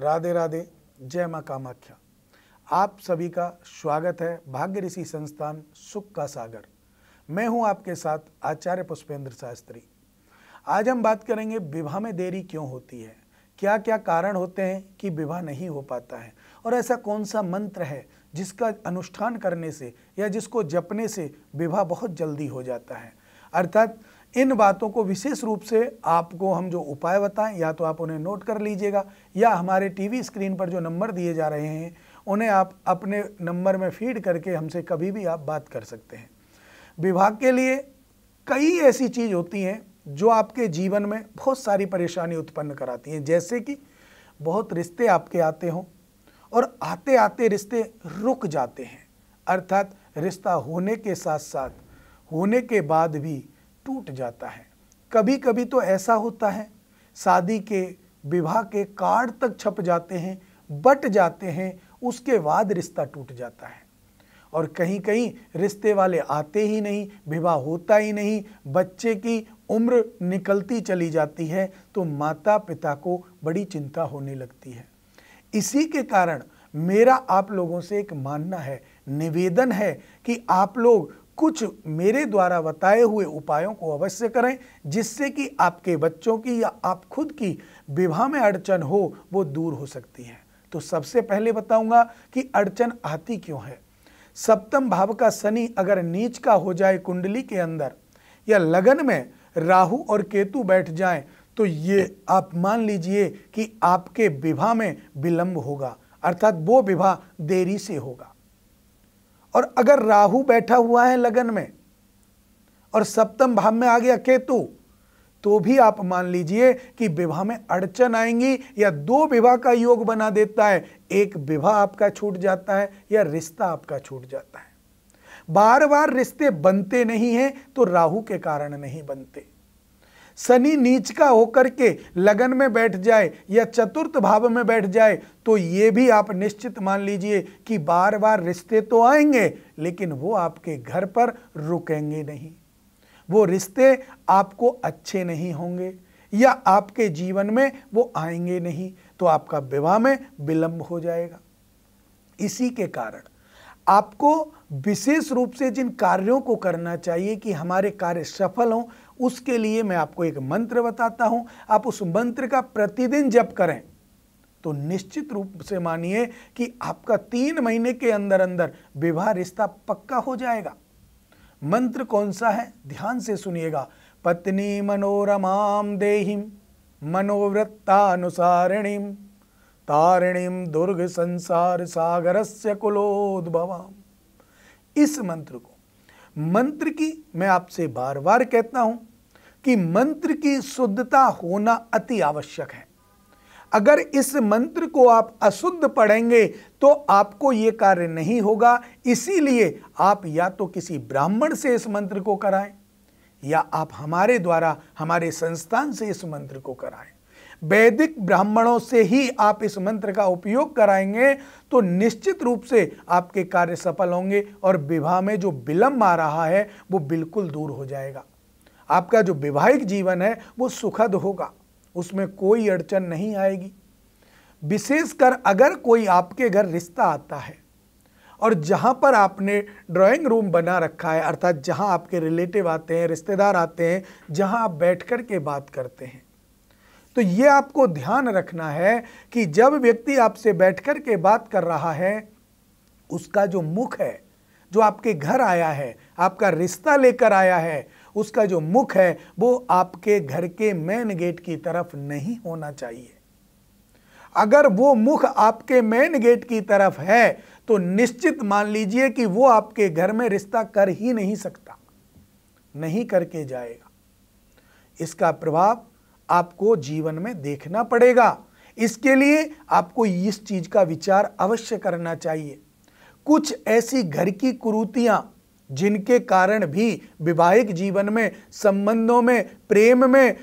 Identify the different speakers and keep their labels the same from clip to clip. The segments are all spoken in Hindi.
Speaker 1: राधे राधे, जय माँ कामाख्या। आप सभी का स्वागत है भाग्य ऋषि संस्थान सुख का सागर। मैं हूं आपके साथ आचार्य पुष्पेंद्र शास्त्री। आज हम बात करेंगे विवाह में देरी क्यों होती है, क्या क्या कारण होते हैं कि विवाह नहीं हो पाता है, और ऐसा कौन सा मंत्र है जिसका अनुष्ठान करने से या जिसको जपने से विवाह बहुत जल्दी हो जाता है। अर्थात इन बातों को विशेष रूप से आपको हम जो उपाय बताएं, या तो आप उन्हें नोट कर लीजिएगा या हमारे टीवी स्क्रीन पर जो नंबर दिए जा रहे हैं उन्हें आप अपने नंबर में फीड करके हमसे कभी भी आप बात कर सकते हैं। विवाह के लिए कई ऐसी चीज़ होती हैं जो आपके जीवन में बहुत सारी परेशानी उत्पन्न कराती हैं, जैसे कि बहुत रिश्ते आपके आते हों और आते आते रिश्ते रुक जाते हैं, अर्थात रिश्ता होने के साथ साथ होने के बाद भी टूट जाता है। कभी कभी तो ऐसा होता है शादी के विवाह के कार्ड तक छप जाते हैं, बट जाते हैं, उसके बाद रिश्ता टूट जाता है। और कहीं कहीं रिश्ते वाले आते ही नहीं, विवाह होता ही नहीं, बच्चे की उम्र निकलती चली जाती है, तो माता पिता को बड़ी चिंता होने लगती है। इसी के कारण मेरा आप लोगों से एक मानना है, निवेदन है कि आप लोग कुछ मेरे द्वारा बताए हुए उपायों को अवश्य करें, जिससे कि आपके बच्चों की या आप खुद की विवाह में अड़चन हो वो दूर हो सकती है। तो सबसे पहले बताऊंगा कि अड़चन आती क्यों है। सप्तम भाव का शनि अगर नीच का हो जाए कुंडली के अंदर, या लगन में राहु और केतु बैठ जाएं, तो ये आप मान लीजिए कि आपके विवाह में विलंब होगा, अर्थात वो विवाह देरी से होगा। और अगर राहु बैठा हुआ है लगन में और सप्तम भाव में आ गया केतु, तो भी आप मान लीजिए कि विवाह में अड़चन आएंगी, या दो विवाह का योग बना देता है, एक विवाह आपका छूट जाता है या रिश्ता आपका छूट जाता है। बार बार रिश्ते बनते नहीं हैं तो राहु के कारण नहीं बनते। शनि नीच का होकर के लगन में बैठ जाए या चतुर्थ भाव में बैठ जाए, तो ये भी आप निश्चित मान लीजिए कि बार बार रिश्ते तो आएंगे, लेकिन वो आपके घर पर रुकेंगे नहीं, वो रिश्ते आपको अच्छे नहीं होंगे या आपके जीवन में वो आएंगे नहीं, तो आपका विवाह में विलंब हो जाएगा। इसी के कारण आपको विशेष रूप से जिन कार्यों को करना चाहिए कि हमारे कार्य सफल हों, उसके लिए मैं आपको एक मंत्र बताता हूं। आप उस मंत्र का प्रतिदिन जप करें तो निश्चित रूप से मानिए कि आपका 3 महीने के अंदर अंदर विवाह रिश्ता पक्का हो जाएगा। मंत्र कौन सा है, ध्यान से सुनिएगा। पत्नी मनोरमाम देहिम मनोवृत्तानुसारिणीम तारिणीम दुर्ग संसार सागरस्य कुलोद्भवाम। इस मंत्र को, मंत्र की मैं आपसे बार बार कहता हूं कि मंत्र की शुद्धता होना अति आवश्यक है। अगर इस मंत्र को आप अशुद्ध पढ़ेंगे तो आपको ये कार्य नहीं होगा। इसीलिए आप या तो किसी ब्राह्मण से इस मंत्र को कराएं, या आप हमारे द्वारा हमारे संस्थान से इस मंत्र को कराएं। वैदिक ब्राह्मणों से ही आप इस मंत्र का उपयोग कराएंगे तो निश्चित रूप से आपके कार्य सफल होंगे और विवाह में जो विलंब आ रहा है वो बिल्कुल दूर हो जाएगा। आपका जो वैवाहिक जीवन है वो सुखद होगा, उसमें कोई अड़चन नहीं आएगी। विशेषकर अगर कोई आपके घर रिश्ता आता है और जहां पर आपने ड्राइंग रूम बना रखा है, अर्थात जहां आपके रिलेटिव आते हैं, रिश्तेदार आते हैं, जहां आप बैठ कर के बात करते हैं, तो ये आपको ध्यान रखना है कि जब व्यक्ति आपसे बैठकर के बात कर रहा है, उसका जो मुख है, जो आपके घर आया है, आपका रिश्ता लेकर आया है, उसका जो मुख है वो आपके घर के मेन गेट की तरफ नहीं होना चाहिए। अगर वो मुख आपके मेन गेट की तरफ है तो निश्चित मान लीजिए कि वो आपके घर में रिश्ता कर ही नहीं सकता, नहीं करके जाएगा। इसका प्रभाव आपको जीवन में देखना पड़ेगा। इसके लिए आपको इस चीज का विचार अवश्य करना चाहिए। कुछ ऐसी घर की कुरीतियां जिनके कारण भी वैवाहिक जीवन में, संबंधों में, प्रेम में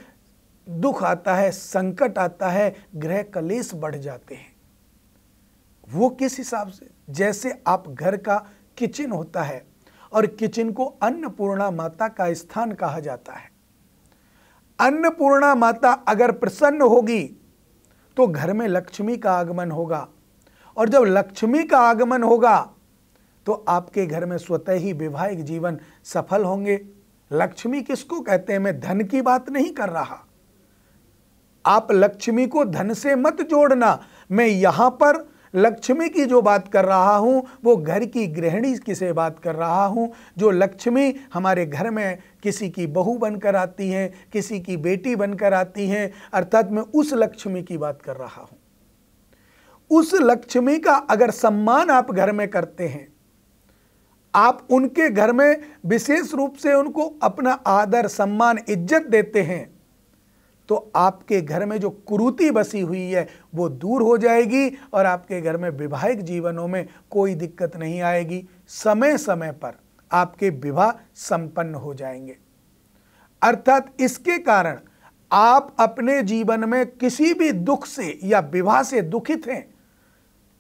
Speaker 1: दुख आता है, संकट आता है, गृह कलेश बढ़ जाते हैं। वो किस हिसाब से, जैसे आप घर का किचन होता है और किचन को अन्नपूर्णा माता का स्थान कहा जाता है। अन्नपूर्णा माता अगर प्रसन्न होगी तो घर में लक्ष्मी का आगमन होगा, और जब लक्ष्मी का आगमन होगा तो आपके घर में स्वतः ही वैवाहिक जीवन सफल होंगे। लक्ष्मी किसको कहते हैं? मैं धन की बात नहीं कर रहा। आप लक्ष्मी को धन से मत जोड़ना। मैं यहां पर लक्ष्मी की जो बात कर रहा हूं वो घर की गृहिणी की से बात कर रहा हूं। जो लक्ष्मी हमारे घर में किसी की बहू बनकर आती हैं, किसी की बेटी बनकर आती हैं, अर्थात मैं उस लक्ष्मी की बात कर रहा हूं। उस लक्ष्मी का अगर सम्मान आप घर में करते हैं, आप उनके घर में विशेष रूप से उनको अपना आदर, सम्मान, इज्जत देते हैं, तो आपके घर में जो कुरीति बसी हुई है वो दूर हो जाएगी और आपके घर में वैवाहिक जीवनों में कोई दिक्कत नहीं आएगी। समय समय पर आपके विवाह संपन्न हो जाएंगे। अर्थात इसके कारण आप अपने जीवन में किसी भी दुख से या विवाह से दुखित हैं,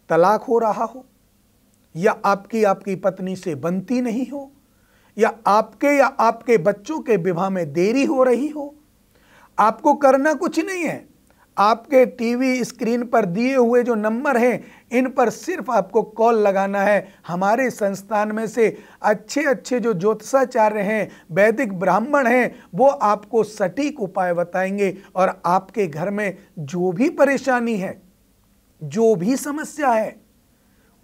Speaker 1: तलाक हो रहा हो, या आपकी पत्नी से बनती नहीं हो, या आपके बच्चों के विवाह में देरी हो रही हो, आपको करना कुछ नहीं है। आपके टीवी स्क्रीन पर दिए हुए जो नंबर हैं, इन पर सिर्फ आपको कॉल लगाना है। हमारे संस्थान में से अच्छे अच्छे जो ज्योतिषाचार्य हैं, वैदिक ब्राह्मण हैं, वो आपको सटीक उपाय बताएंगे और आपके घर में जो भी परेशानी है, जो भी समस्या है,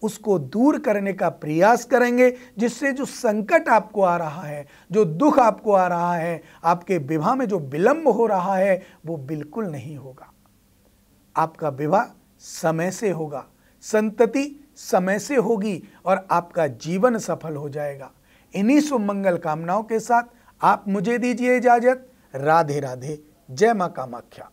Speaker 1: उसको दूर करने का प्रयास करेंगे, जिससे जो संकट आपको आ रहा है, जो दुख आपको आ रहा है, आपके विवाह में जो विलंब हो रहा है, वो बिल्कुल नहीं होगा। आपका विवाह समय से होगा, संतति समय से होगी और आपका जीवन सफल हो जाएगा। इन्हीं शुभ मंगल कामनाओं के साथ आप मुझे दीजिए इजाजत। राधे राधे। जय मां कामाख्या।